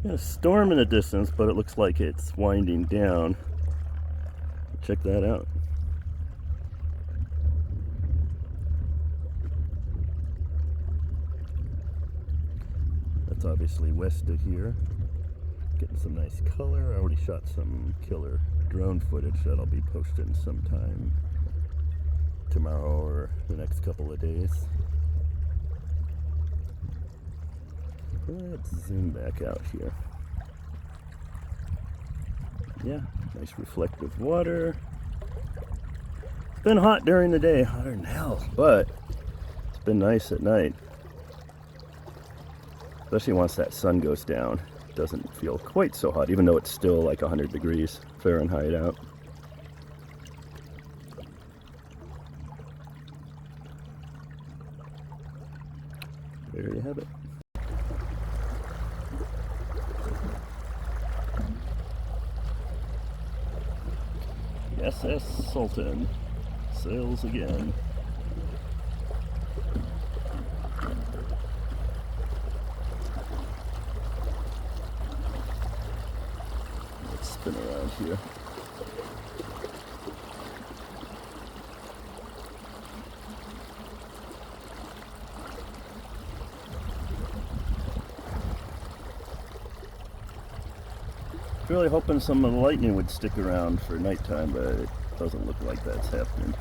Got a storm in the distance, but it looks like it's winding down. Check that out. That's obviously west of here. Getting some nice color. I already shot some killer drone footage that I'll be posting sometime tomorrow or the next couple of days. Let's zoom back out here. Yeah, nice reflective water. It's been hot during the day, hotter than hell, but it's been nice at night. Especially once that sun goes down. It doesn't feel quite so hot, even though it's still like 100 degrees Fahrenheit out. There you have it. SS Salton sails again. Let's spin around here. Really hoping some of the lightning would stick around for nighttime, but it doesn't look like that's happening.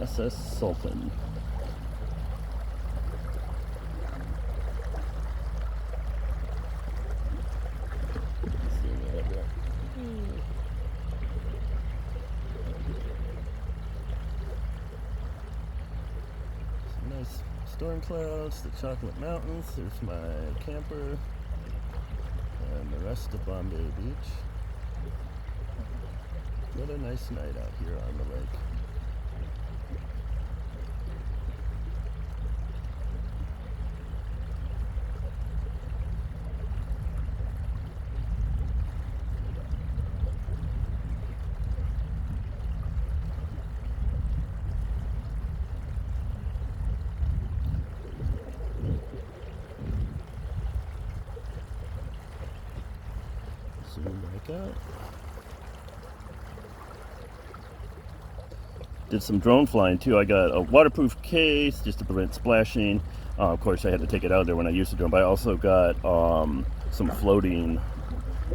SS Salton. Nice storm clouds, the Chocolate Mountains, there's my camper, and the rest of Bombay Beach. Another nice night out here on the lake. Zoom back out. Did some drone flying too. I got a waterproof case just to prevent splashing. Of course, I had to take it out there when I used the drone, but I also got some floating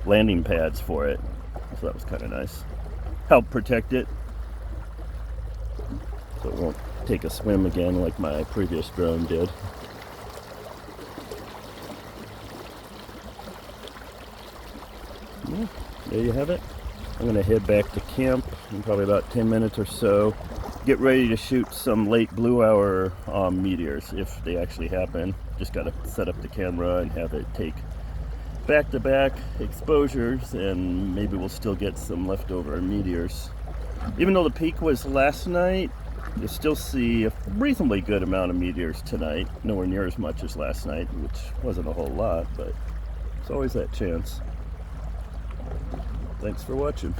landing pads for it, so that was kind of nice. Help protect it so it won't take a swim again like my previous drone did. Yeah, there you have it. I'm going to head back to camp in probably about 10 minutes or so. Get ready to shoot some late blue hour meteors if they actually happen. Just got to set up the camera and have it take back-to-back exposures, and maybe we'll still get some leftover meteors. Even though the peak was last night, you'll still see a reasonably good amount of meteors tonight. Nowhere near as much as last night, which wasn't a whole lot, but there's always that chance. Thanks for watching.